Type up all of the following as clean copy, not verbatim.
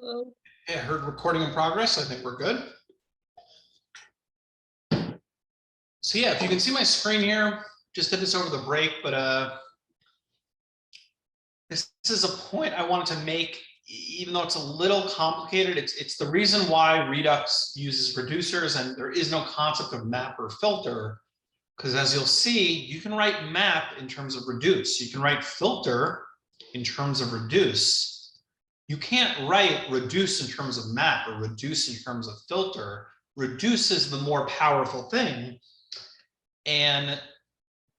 Okay, I heard recording in progress. I think we're good. So yeah, if you can see my screen here, just did this over the break, but this is a point I wanted to make, even though it's a little complicated. It's the reason why Redux uses reducers and there is no concept of map or filter, because as you'll see, you can write map in terms of reduce. You can write filter in terms of reduce. You can't write reduce in terms of map or reduce in terms of filter. Reduce is the more powerful thing. And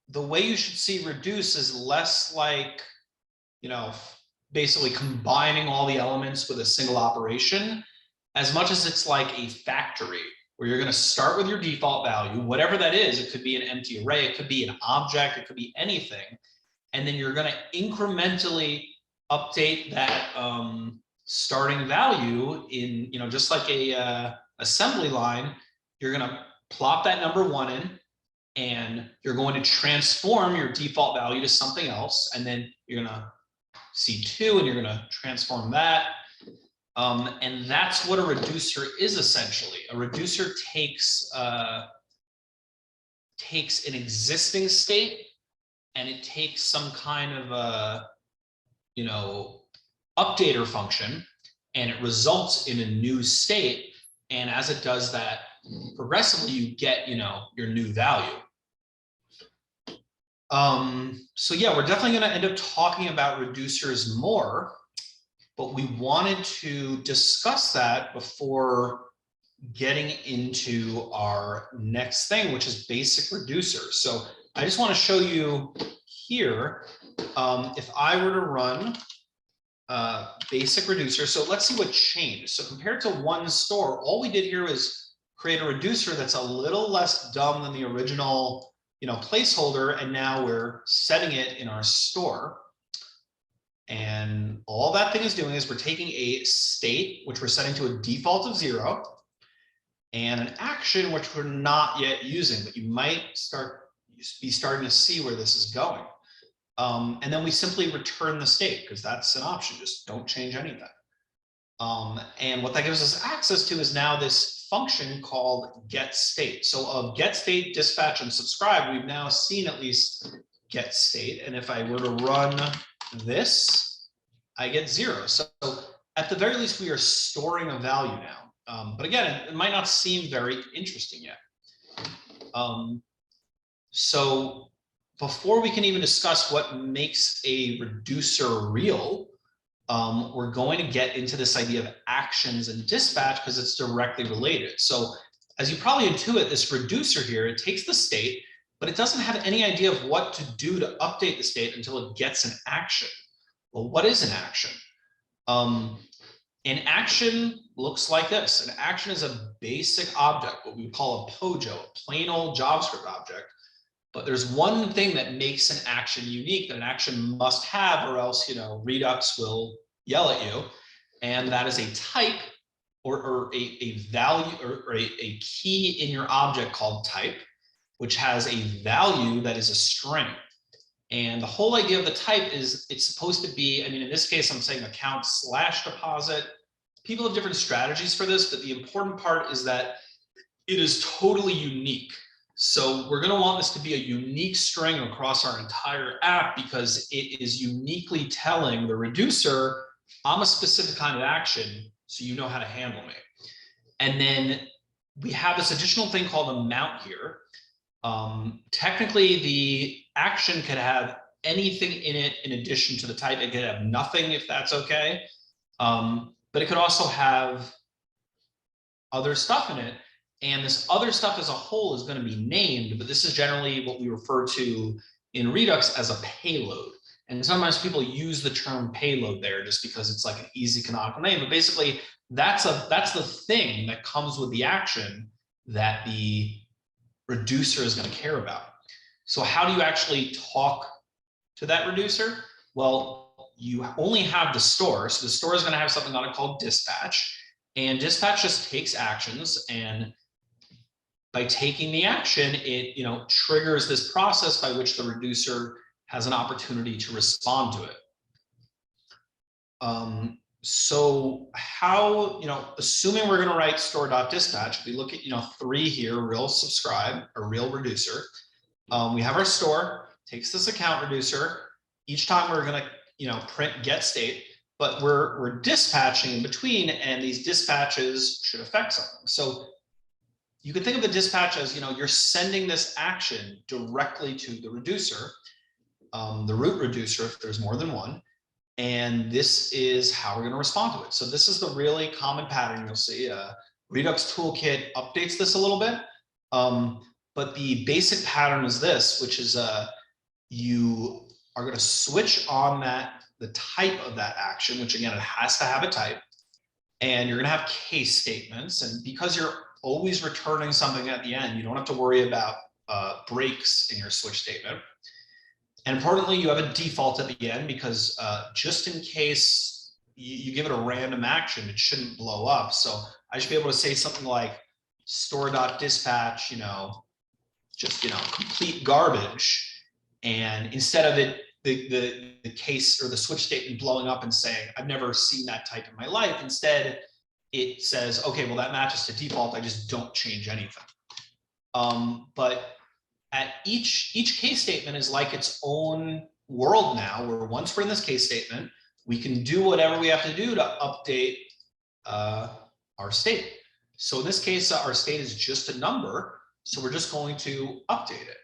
the way you should see reduce is less like, basically combining all the elements with a single operation, as much as it's like a factory where you're going to start with your default value, whatever that is. It could be an empty array, it could be an object, it could be anything. And then you're going to incrementally update that starting value in, just like a assembly line. You're going to plop that number 1 in, and you're going to transform your default value to something else. And then you're going to C2 and you're going to transform that. And that's what a reducer is essentially. A reducer takes an existing state and it takes some kind of a, updater function, and it results in a new state. And as it does that progressively, you get, your new value. So yeah, we're definitely going to end up talking about reducers more, but we wanted to discuss that before getting into our next thing, which is basic reducers. So I just want to show you here, if I were to run basic reducer. So let's see what changed. So compared to one store, all we did here was create a reducer that's a little less dumb than the original placeholder, and now we're setting it in our store. And all that thing is doing is we're taking a state, which we're setting to a default of 0, and an action, which we're not yet using, but you might be starting to see where this is going. And then we simply return the state, because that's an option. Just don't change anything. And what that gives us access to is now this function called get state. So of get state, dispatch, and subscribe, we've now seen at least get state. And if I were to run this, I get 0. So at the very least, we are storing a value now. But again, it might not seem very interesting yet. So before we can even discuss what makes a reducer real, we're going to get into this idea of actions and dispatch, because it's directly related. So as you probably intuit, this reducer here, it takes the state, but it doesn't have any idea of what to do to update the state until it gets an action. Well, what is an action? An action looks like this. An action is a basic object, what we would call a POJO, a plain old JavaScript object. But there's one thing that makes an action unique that an action must have, or else, Redux will yell at you. And that is a type or a value or a key in your object called type, which has a value that is a string. And the whole idea of the type is it's supposed to be, in this case, I'm saying account/deposit. People have different strategies for this, but the important part is that it is totally unique. So we're going to want this to be a unique string across our entire app, because it is uniquely telling the reducer, I'm a specific kind of action, so you know how to handle me. And then we have this additional thing called a mount here. Technically, the action could have anything in it in addition to the type. It could have nothing, if that's okay. But it could also have other stuff in it. And this other stuff as a whole is going to be named, but this is generally what we refer to in Redux as a payload. And sometimes people use the term payload there just because it's like an easy canonical name. But basically, that's the thing that comes with the action that the reducer is going to care about. So how do you actually talk to that reducer? Well, you only have the store. So the store is going to have something on it called dispatch. And dispatch just takes actions, and by taking the action, it triggers this process by which the reducer has an opportunity to respond to it. So how, assuming we're going to write store.dispatch, we look at, 3 here, real subscribe or real reducer. We have our store, takes this account reducer. Each time we're going to, print get state, but we're dispatching in between, and these dispatches should affect something. So you can think of the dispatch as, you're sending this action directly to the reducer, the root reducer, if there's more than one. And this is how we're going to respond to it. So this is the really common pattern you'll see. Redux Toolkit updates this a little bit. But the basic pattern is this, which is you are going to switch on the type of that action, which again, it has to have a type. And you're going to have case statements. And because you're always returning something at the end, you don't have to worry about breaks in your switch statement. And importantly, you have a default at the end, because just in case you give it a random action, it shouldn't blow up. So I should be able to say something like store.dispatch, just, complete garbage. And instead of it, the case or the switch statement blowing up and saying, I've never seen that type in my life. Instead, it says, okay, well, that matches to default. I just don't change anything. But at each case statement is like its own world now, where once we're in this case statement, we can do whatever we have to do to update our state. So in this case, our state is just a number. So we're just going to update it.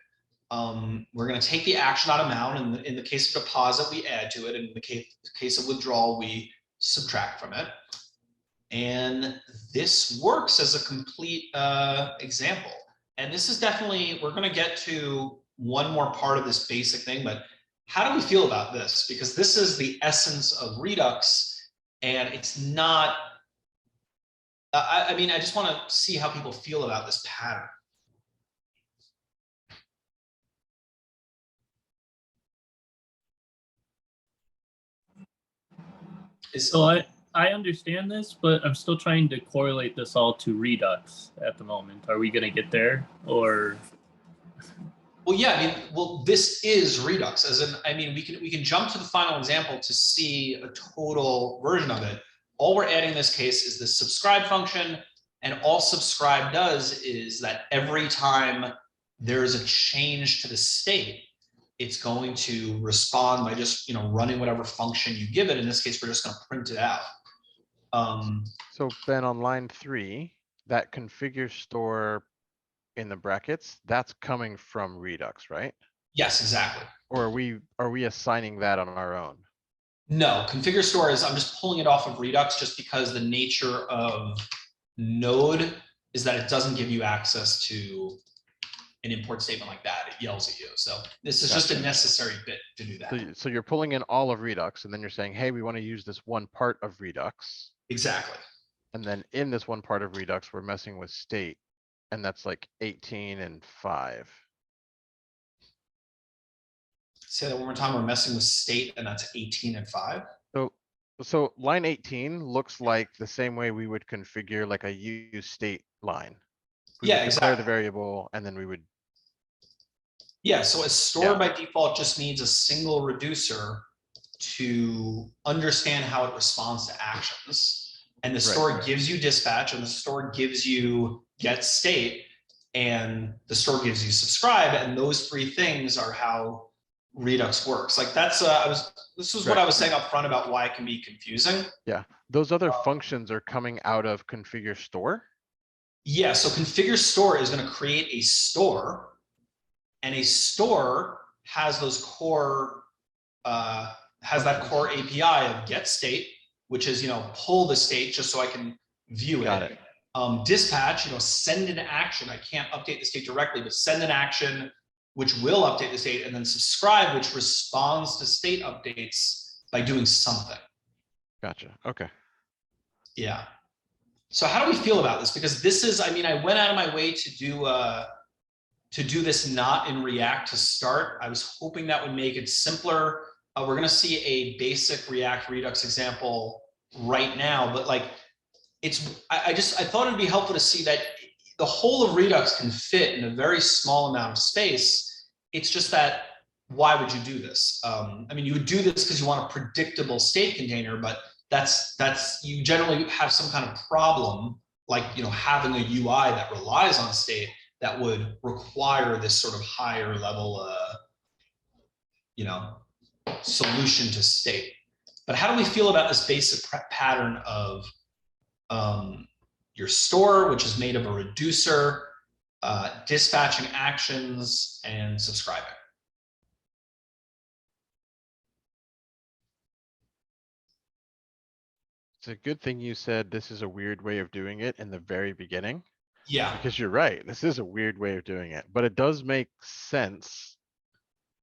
We're going to take the action out amount, and in the case of deposit, we add to it. And in the case of withdrawal, we subtract from it. And this works as a complete example. And this is definitely, we're going to get to one more part of this basic thing, but how do we feel about this? Because this is the essence of Redux, and it's not, I mean, I just want to see how people feel about this pattern. So I understand this, but I'm still trying to correlate this all to Redux at the moment. Are we going to get there, or? Well, yeah, I mean, well, this is Redux, as in, I mean, we can jump to the final example to see a total version of it. All we're adding in this case is the subscribe function, and all subscribe does is that every time there's a change to the state, it's going to respond by just, running whatever function you give it. In this case, we're just going to print it out. So Ben, on line 3, that configure store in the brackets, that's coming from Redux, right? Yes, exactly. Or are we assigning that on our own? No, configure store is, I'm just pulling it off of Redux just because the nature of Node is that it doesn't give you access to an import statement like that. It yells at you. So this is just a necessary bit to do that. So you're pulling in all of Redux, and then you're saying, hey, we want to use this one part of Redux. Exactly. And then in this one part of Redux, we're messing with state, and that's like 18 and 5. Say that one more time. We're messing with state, and that's 18 and 5. So line 18 looks like the same way we would configure like a use state line. We would declare the variable, and then we would. Yeah, so a store by default just needs a single reducer to understand how it responds to actions. And the store gives you dispatch, and the store gives you get state, and the store gives you subscribe. And those 3 things are how Redux works. Like that's, this was what I was saying up front about why it can be confusing. Yeah, those other functions are coming out of configure store. Yeah, so configure store is going to create a store, and a store has those core, has that core API of get state, which is, pull the state just so I can view it. Dispatch, send an action. I can't update the state directly, but send an action which will update the state, and then subscribe, which responds to state updates by doing something. Gotcha. Okay. Yeah. So how do we feel about this? Because this is, I mean, I went out of my way to do this not in React to start. I was hoping that would make it simpler. We're going to see a basic React Redux example right now, but like I thought it'd be helpful to see that the whole of Redux can fit in a very small amount of space. It's just that, why would you do this? I mean, you would do this because you want a predictable state container, but you generally have some kind of problem, like, you know, having a UI that relies on state that would require this sort of higher level, you know, solution to state. But how do we feel about this basic pattern of your store, which is made of a reducer, dispatching actions, and subscribing? It's a good thing you said this is a weird way of doing it in the very beginning, Yeah, because you're right. This is a weird way of doing it, but it does make sense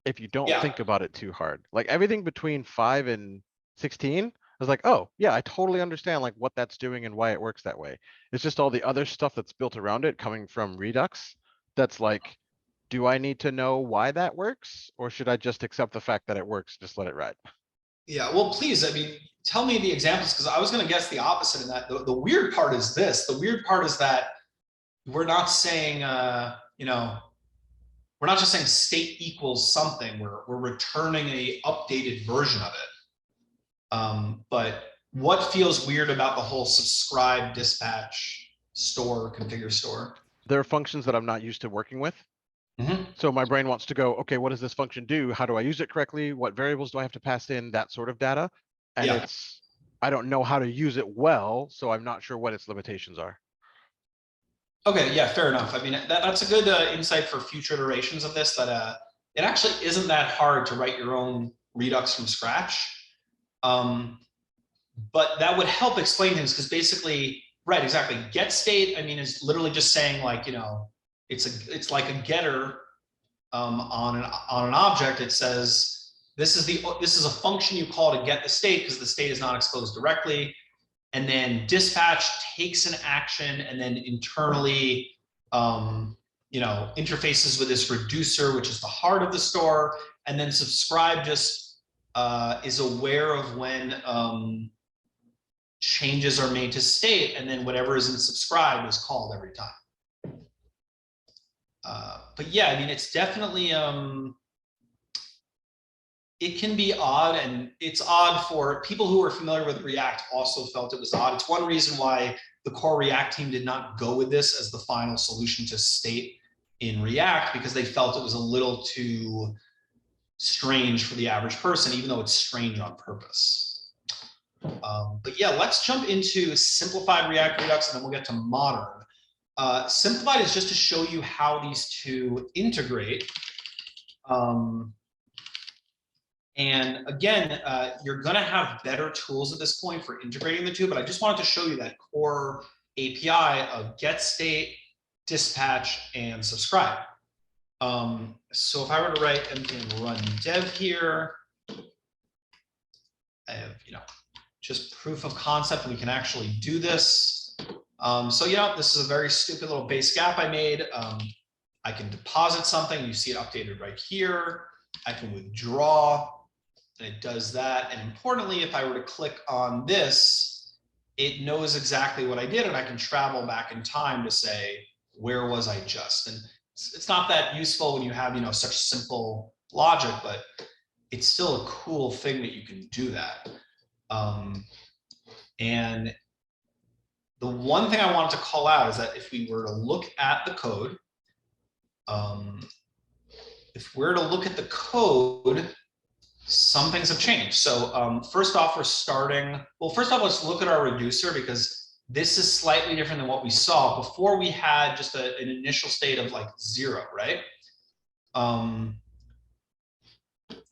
if you don't yeah, think about it too hard. Like everything between 5 and 16, I was like, oh yeah, I totally understand like what that's doing and why it works that way. It's just all the other stuff that's built around it coming from Redux. That's like, do I need to know why that works? Or should I just accept the fact that it works, just let it ride? yeah. Well, please, I mean, tell me the examples, because I was going to guess the opposite in that. The weird part is this. The weird part is that we're not saying, you know, we're not just saying state equals something. We're returning a updated version of it. But what feels weird about the whole subscribe, dispatch, store, configure store? There are functions that I'm not used to working with. Mhm. So my brain wants to go, okay, what does this function do? How do I use it correctly? What variables do I have to pass in? That sort of data. And Yeah. I don't know how to use it well, so I'm not sure what its limitations are. Okay, yeah, fair enough. I mean, that's a good insight for future iterations of this, that it actually isn't that hard to write your own Redux from scratch. But that would help explain things, because basically, right, exactly. Get state, I mean, is literally just saying, like, you know, it's like a getter on an object. It says this is a function you call to get the state, because the state is not exposed directly. And then dispatch takes an action and then internally, you know, interfaces with this reducer, which is the heart of the store. And then subscribe just is aware of when changes are made to state, and then whatever is in subscribe is called every time. But yeah, I mean, it's definitely, it can be odd, and it's odd for people who are familiar with React also felt it was odd. It's one reason why the core React team did not go with this as the final solution to state in React, because they felt it was a little too strange for the average person, even though it's strange on purpose. But yeah, let's jump into simplified React Redux, and then we'll get to modern. Simplified is just to show you how these two integrate. And again, you're going to have better tools at this point for integrating the two, but I just wanted to show you that core API of get state, dispatch, and subscribe. So if I were to write npm run dev here, I have, you know, just proof of concept, we can actually do this. So, you know, this is a very stupid little base gap I made. I can deposit something. You see it updated right here. I can withdraw, and it does that. And importantly, if I were to click on this, it knows exactly what I did, and I can travel back in time to say, where was I just? And it's not that useful when you have, you know, such simple logic, but it's still a cool thing that you can do that. And the one thing I wanted to call out is that if we were to look at the code, some things have changed. So first off, let's look at our reducer, because this is slightly different than what we saw. Before, we had just an initial state of like 0, right?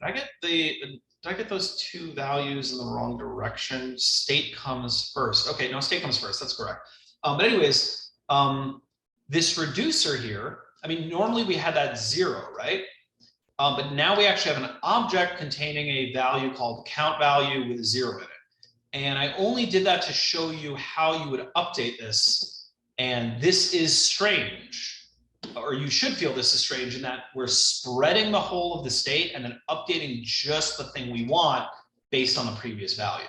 Did I get those two values in the wrong direction? State comes first. Okay, no, state comes first. That's correct. But anyways, this reducer here, I mean, normally we had that 0, right? But now we actually have an object containing a value called count value with a 0 in it. And I only did that to show you how you would update this. And this is strange, or you should feel this is strange, in that we're spreading the whole of the state and then updating just the thing we want based on the previous value.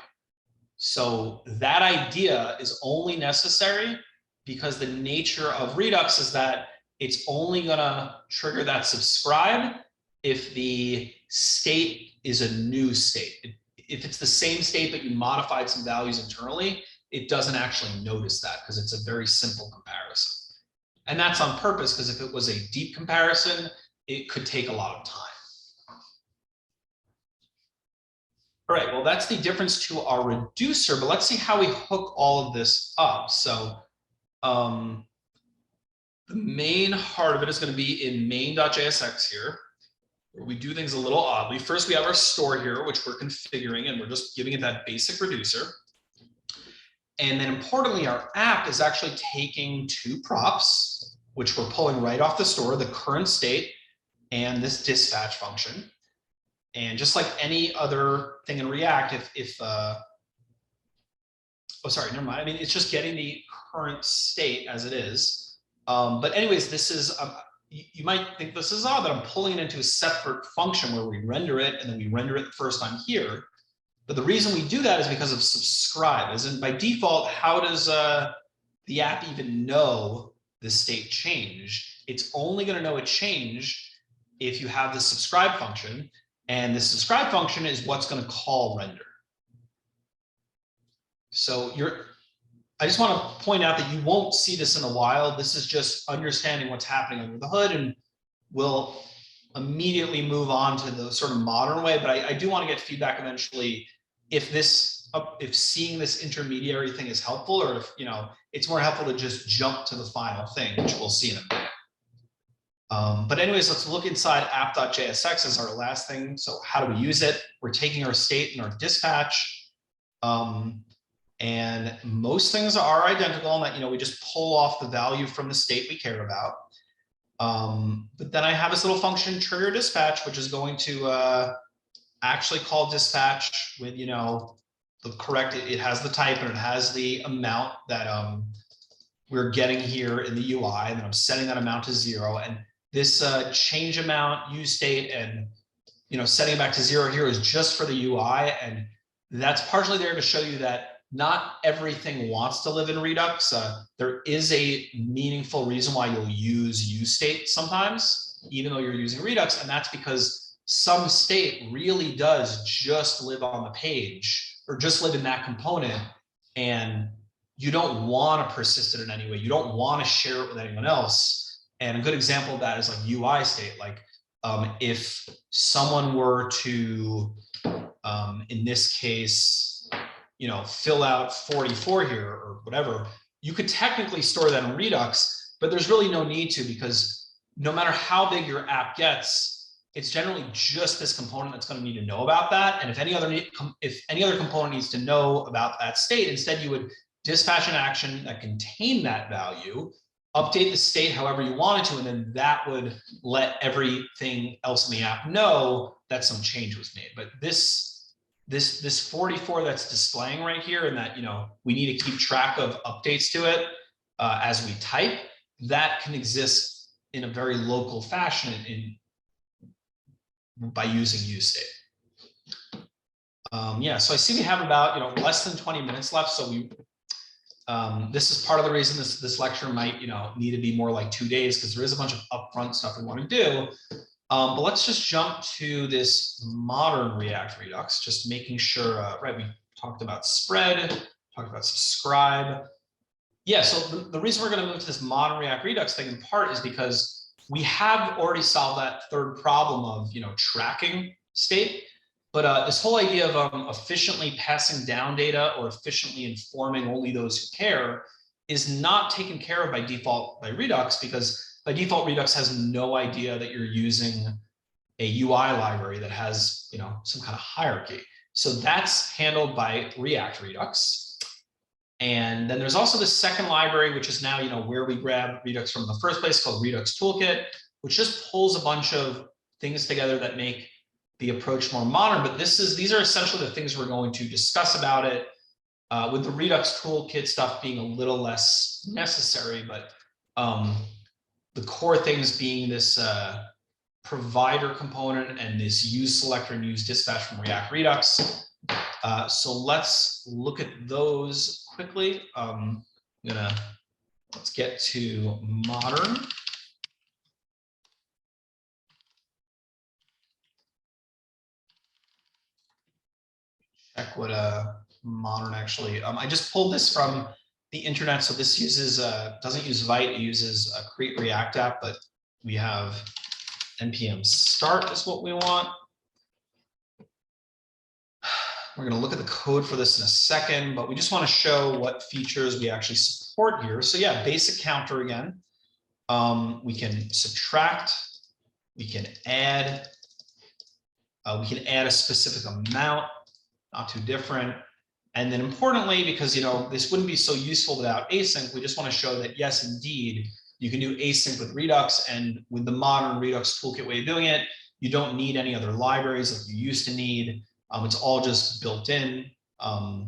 So that idea is only necessary because the nature of Redux is that it's only gonna trigger that subscribe if the state is a new state. if it's the same state, but you modified some values internally, it doesn't actually notice that because it's a very simple comparison. And that's on purpose, because if it was a deep comparison, it could take a lot of time. All right, well, that's the difference to our reducer, but let's see how we hook all of this up. So the main heart of it is going to be in main.jsx here, where we do things a little oddly. First, we have our store here, which we're configuring, and we're just giving it that basic reducer. And then importantly, our app is actually taking two props, which we're pulling right off the store, the current state and this dispatch function. And just like any other thing in React, oh, sorry, never mind. I mean, it's just getting the current state as it is. But anyways, this is, you might think this is odd that I'm pulling it into a separate function where we render it and then we render it the first time here. But the reason we do that is because of subscribe. As in, by default, how does the app even know the state change? It's only going to know it changed if you have the subscribe function, and the subscribe function is what's going to call render. So I just want to point out that you won't see this in a while. This is just understanding what's happening under the hood, and we'll immediately move on to the sort of modern way. But I do want to get feedback eventually if seeing this intermediary thing is helpful, or if it's more helpful to just jump to the final thing, which we'll see in a minute. But anyways, let's look inside app.jsx as our last thing. So how do we use it? We're taking our state and our dispatch. And most things are identical in that, we just pull off the value from the state we care about. But then I have this little function, trigger dispatch, which is going to actually call dispatch with, the correct, it has the type and it has the amount that we're getting here in the UI, and then I'm setting that amount to 0. And this change amount, use state, and setting it back to 0 here is just for the UI, and that's partially there to show you that not everything wants to live in Redux. There is a meaningful reason why you'll use state sometimes, even though you're using Redux, and that's because some state really does just live on the page or just live in that component, and you don't want to persist it in any way. You don't want to share it with anyone else. And a good example of that is like UI state. Like if someone were to, in this case, fill out 44 here or whatever, you could technically store that in Redux, but there's really no need to, because no matter how big your app gets, it's generally just this component that's going to need to know about that. And if any other component needs to know about that state, instead you would dispatch an action that contained that value, update the state however you wanted to, and then that would let everything else in the app know that some change was made. But this 44 that's displaying right here, and that we need to keep track of updates to it as we type, that can exist in a very local fashion by using use state. Yeah, so I see we have about less than 20 minutes left. So this is part of the reason this lecture might need to be more like 2 days, because there is a bunch of upfront stuff we want to do. But let's just jump to this modern React Redux, just making sure, right, we talked about spread, talked about subscribe. Yeah, so the reason we're going to move to this modern React Redux thing in part is because we have already solved that third problem of tracking state. But this whole idea of efficiently passing down data or efficiently informing only those who care is not taken care of by default by Redux, because by default Redux has no idea that you're using a UI library that has some kind of hierarchy. So that's handled by React Redux. And then there's also the second library, which is now where we grab Redux from in the first place, called Redux Toolkit, which just pulls a bunch of things together that make the approach more modern. But these are essentially the things we're going to discuss about it, with the Redux Toolkit stuff being a little less necessary. But the core things being this provider component and this use selector and use dispatch from React Redux. So let's look at those quickly. Let's get to modern. check what modern actually. I just pulled this from the internet, so this uses doesn't use Vite, it uses a Create React app, but we have npm start is what we want. We're going to look at the code for this in a second, but we just want to show what features we actually support here. So yeah, basic counter again. We can subtract, we can add a specific amount, not too different. And then importantly, because this wouldn't be so useful without async, we just want to show that yes, indeed, you can do async with Redux, and with the modern Redux toolkit way of doing it, you don't need any other libraries like you used to need. It's all just built in. So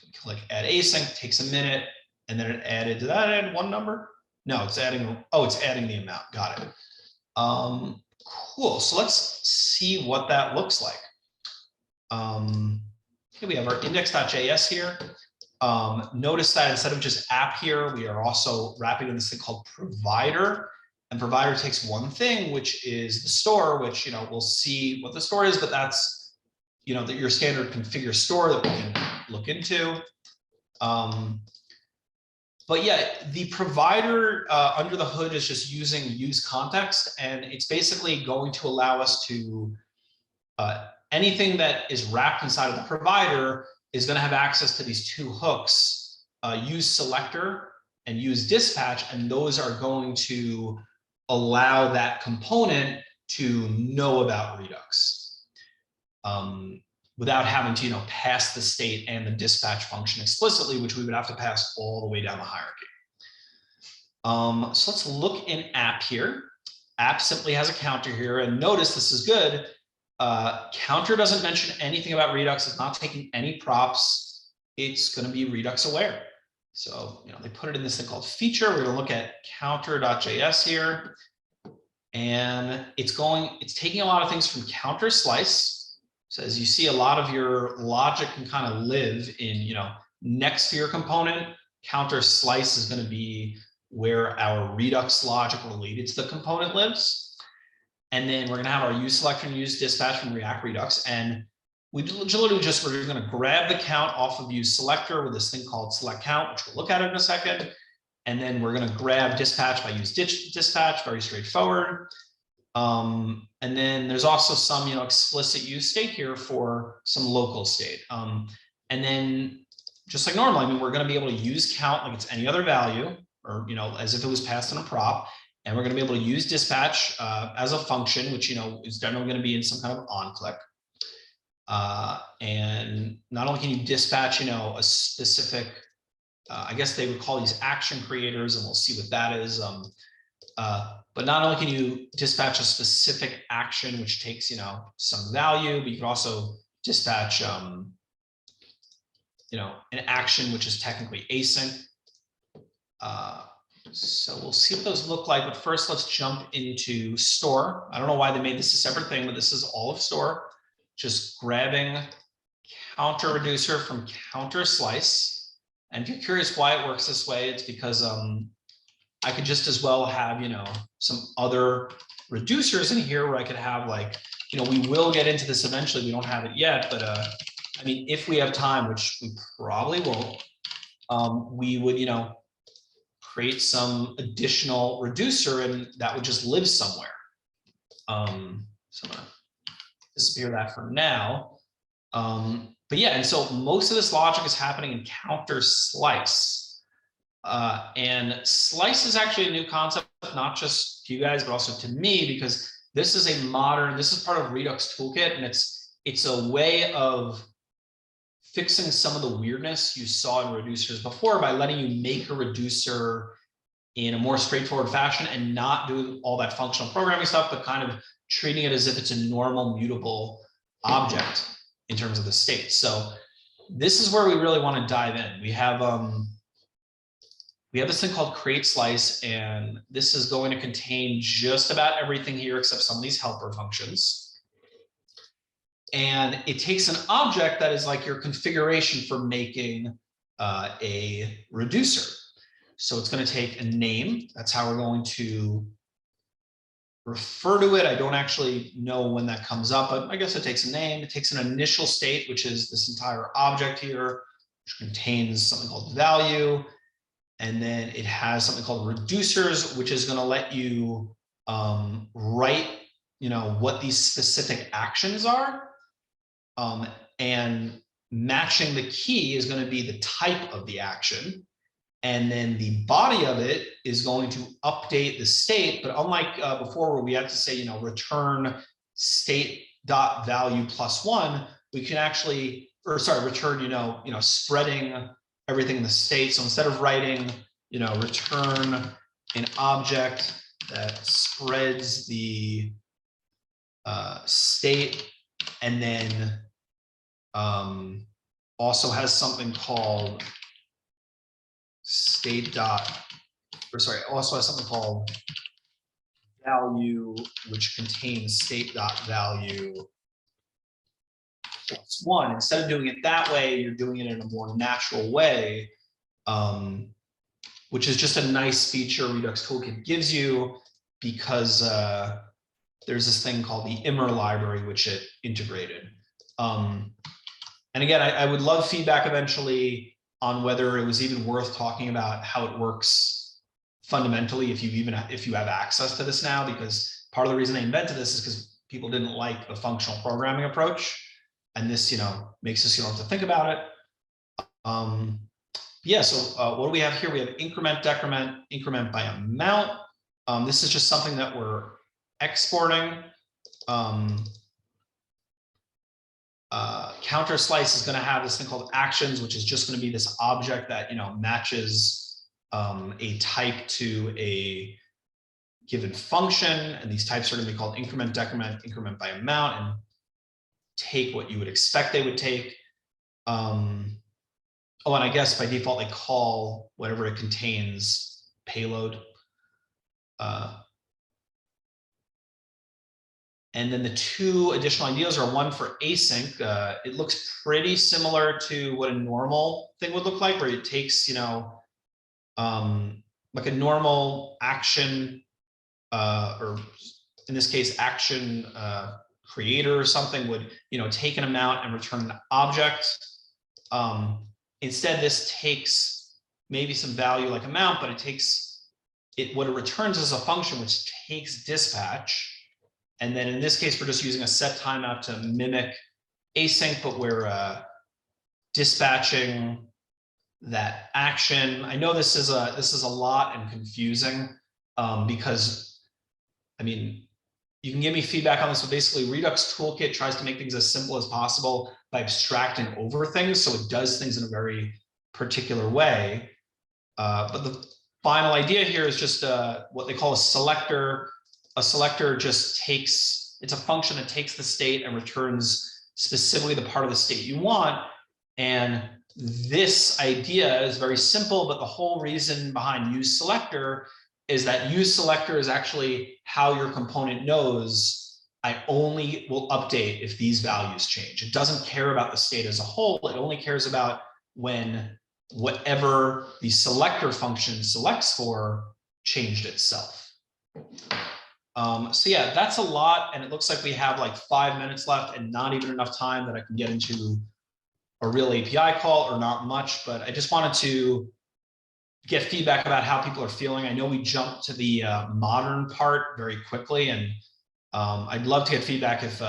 we click add async, takes a minute, and then it added, did that add one number? No, it's adding, oh, it's adding the amount, got it. Cool, so let's see what that looks like. Okay, we have our index.js here. Notice that instead of just app here, we are also wrapping in this thing called provider. And provider takes one thing, which is the store, which, we'll see what the store is, but that's, your standard configure store that we can look into. But yeah, the provider under the hood is just using use context, and it's basically going to allow us to, anything that is wrapped inside of the provider is going to have access to these two hooks, use selector and use dispatch, and those are going to allow that component to know about Redux. Without having to, pass the state and the dispatch function explicitly, which we would have to pass all the way down the hierarchy. So let's look in app here. App simply has a counter here, and notice this is good. Counter doesn't mention anything about Redux. It's not taking any props. It's going to be Redux aware. So, they put it in this thing called feature. We're going to look at counter.js here, and it's taking a lot of things from counter slice. So as you see, a lot of your logic can kind of live in, next to your component. Counter slice is going to be where our Redux logic related to the component lives. And then we're going to have our use selector and use dispatch from React Redux. And we're going to grab the count off of use selector with this thing called select count, which we'll look at in a second. And then we're going to grab dispatch by use dispatch, very straightforward. And then there's also some, explicit use state here for some local state. And then just like normally, we're going to be able to use count like it's any other value, or, as if it was passed in a prop. And we're going to be able to use dispatch as a function, which, is generally going to be in some kind of on click. And not only can you dispatch, a specific, I guess they would call these action creators, and we'll see what that is. But not only can you dispatch a specific action, which takes, some value, but you can also dispatch, an action, which is technically async. So we'll see what those look like, but first let's jump into store. I don't know why they made this a separate thing, but this is all of store. Just grabbing counter reducer from counter slice. And if you're curious why it works this way, it's because I could just as well have, some other reducers in here where I could have like, we will get into this eventually. We don't have it yet, but I mean, if we have time, which we probably won't, we would, create some additional reducer, and that would just live somewhere. So I'm gonna disappear that for now. But yeah, and so most of this logic is happening in counter slice. And slice is actually a new concept, not just to you guys, but also to me, because this is this is part of Redux toolkit, and it's a way of fixing some of the weirdness you saw in reducers before by letting you make a reducer in a more straightforward fashion and not doing all that functional programming stuff, but kind of treating it as if it's a normal mutable object in terms of the state. So this is where we really want to dive in. We have this thing called create slice, and this is going to contain just about everything here except some of these helper functions. And it takes an object that is like your configuration for making a reducer. So it's going to take a name. That's how we're going to refer to it. I don't actually know when that comes up, but I guess it takes a name. It takes an initial state, which is this entire object here, which contains something called value. And then it has something called reducers, which is going to let you write, what these specific actions are. And matching the key is going to be the type of the action. And then the body of it is going to update the state. But unlike before, where we had to say, return state dot value +1, we can actually, return, spreading everything in the state. So instead of writing, return an object that spreads the state, and then also has something called also has something called value, which contains state dot value +1. Instead of doing it that way, you're doing it in a more natural way, which is just a nice feature Redux Toolkit gives you, because there's this thing called the immer library, which it integrated. And again, I would love feedback eventually on whether it was even worth talking about how it works fundamentally, if you have access to this now, because part of the reason they invented this is because people didn't like the functional programming approach, and this makes us have to think about it. Yeah, so what do we have here? We have increment, decrement, increment by amount. This is just something that we're exporting. Counter slice is going to have this thing called actions, which is just going to be this object that matches a type to a given function, and these types are going to be called increment, decrement, increment by amount, and take what you would expect they would take. Oh, and I guess by default they call whatever it contains payload. And then the two additional ideas are one for async. It looks pretty similar to what a normal thing would look like, where it takes, like a normal action, or in this case, action creator or something would, take an amount and return an object. Instead, this takes maybe some value like amount, but what it returns is a function which takes dispatch. And then in this case, we're just using a set timeout to mimic async, but we're dispatching that action. I know this is a lot and confusing, because, you can give me feedback on this, but basically Redux Toolkit tries to make things as simple as possible by abstracting over things, so it does things in a very particular way. But the final idea here is just what they call a selector. A selector just it's a function that takes the state and returns specifically the part of the state you want. And this idea is very simple, but the whole reason behind use selector is that use selector is actually how your component knows I only will update if these values change. It doesn't care about the state as a whole. It only cares about when whatever the selector function selects for changed itself. So yeah, that's a lot. And it looks like we have like 5 minutes left and not even enough time that I can get into a real API call, or not much, but I just wanted to get feedback about how people are feeling. I know we jumped to the modern part very quickly, and I'd love to get feedback if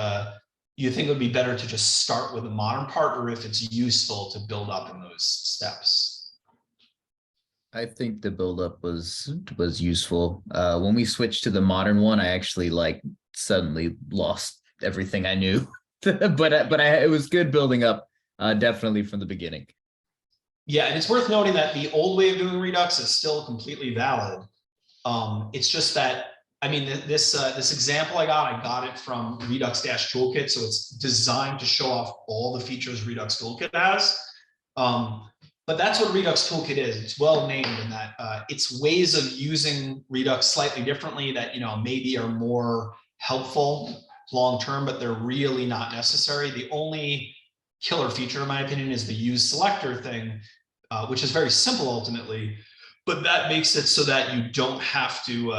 you think it would be better to just start with the modern part, or if it's useful to build up in those steps. I think the buildup was useful. When we switched to the modern one, I actually suddenly lost everything I knew, but it was good building up, definitely from the beginning. Yeah, and it's worth noting that the old way of doing Redux is still completely valid. It's just that, this example I got it from Redux-Toolkit, so it's designed to show off all the features Redux Toolkit has. But that's what Redux Toolkit is. It's well named in that it's ways of using Redux slightly differently that maybe are more helpful long-term, but they're really not necessary. The only killer feature, in my opinion, is the use selector thing, which is very simple ultimately, but that makes it so that you don't have to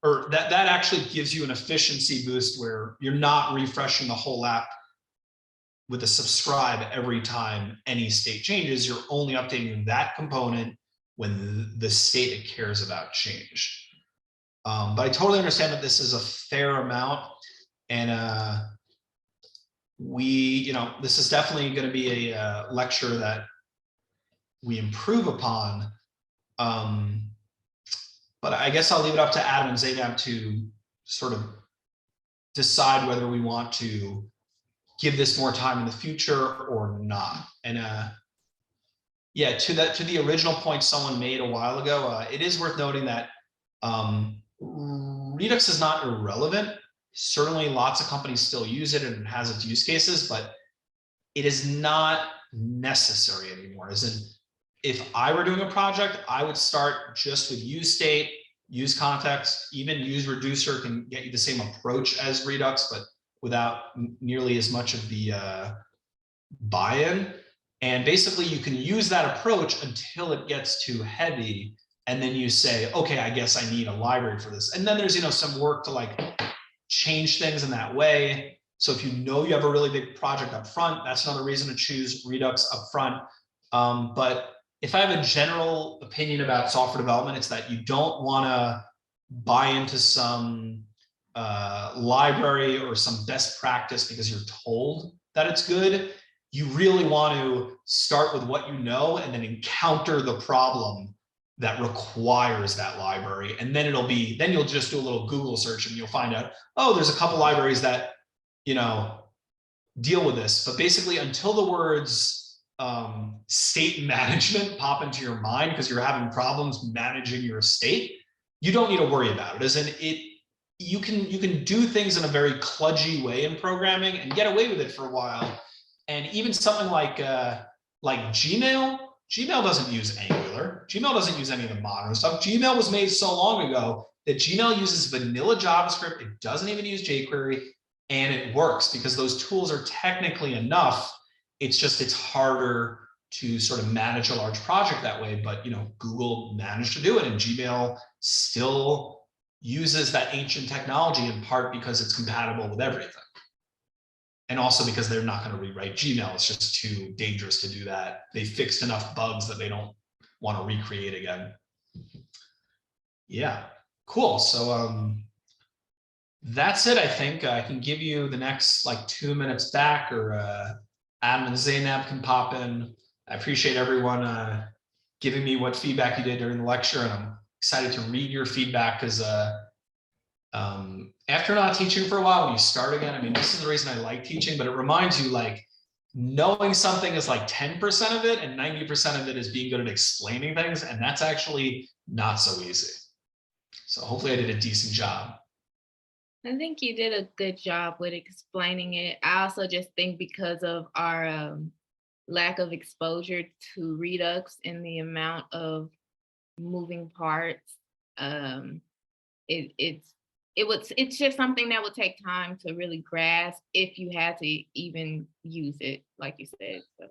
or that actually gives you an efficiency boost where you're not refreshing the whole app with a subscribe every time any state changes. You're only updating that component when the state it cares about changed. But I totally understand that this is a fair amount, and this is definitely going to be a lecture that we improve upon. But I guess I'll leave it up to Adam and Zainab to sort of decide whether we want to give this more time in the future or not. And yeah, to the original point someone made a while ago, it is worth noting that Redux is not irrelevant. Certainly lots of companies still use it and it has its use cases, but it is not necessary anymore. As in, if I were doing a project, I would start just with use state, use context, even use reducer can get you the same approach as Redux, but without nearly as much of the buy-in. And basically you can use that approach until it gets too heavy. And then you say, okay, I guess I need a library for this. And then there's, some work to like change things in that way. So if you have a really big project up front, that's another reason to choose Redux up front. But if I have a general opinion about software development, it's that you don't want to buy into some library or some best practice because you're told that it's good. You really want to start with what you know and then encounter the problem that requires that library. And then then you'll just do a little Google search and you'll find out, oh, there's a couple libraries that, deal with this. But basically until the words state management pop into your mind because you're having problems managing your estate, you don't need to worry about it. As in you can do things in a very kludgy way in programming and get away with it for a while. And even something like Gmail doesn't use Angular. Gmail doesn't use any of the modern stuff. Gmail was made so long ago that Gmail uses vanilla JavaScript. It doesn't even use jQuery, and it works because those tools are technically enough. It's harder to sort of manage a large project that way. But Google managed to do it, and Gmail still uses that ancient technology in part because it's compatible with everything. And also because they're not going to rewrite Gmail. It's just too dangerous to do that. They fixed enough bugs that they don't want to recreate again. Yeah, cool. So that's it, I think. I can give you the next 2 minutes back, or Adam and Zainab can pop in. I appreciate everyone giving me what feedback you did during the lecture, and I'm excited to read your feedback because after not teaching for a while, when you start again, I mean, this is the reason I like teaching, but it reminds you knowing something is 10% of it and 90% of it is being good at explaining things. And that's actually not so easy. So hopefully I did a decent job. I think you did a good job with explaining it. I also just think because of our lack of exposure to Redux and the amount of moving parts, it's just something that would take time to really grasp if you had to even use it, like you said. So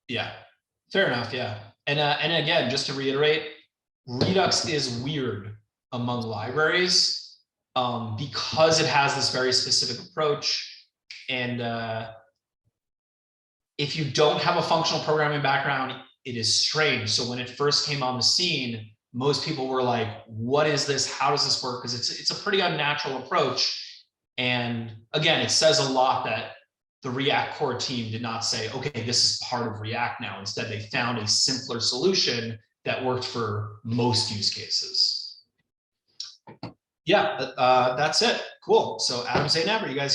yeah, fair enough. Yeah, and again, just to reiterate, Redux is weird among libraries because it has this very specific approach, and if you don't have a functional programming background, it is strange. So when it first came on the scene, most people were like, what is this? How does this work? Because it's a pretty unnatural approach. And again, it says a lot that the React core team did not say, okay, this is part of React now. Instead, they found a simpler solution that worked for most use cases. Yeah, that's it. Cool. So Adam, Zainab, are you guys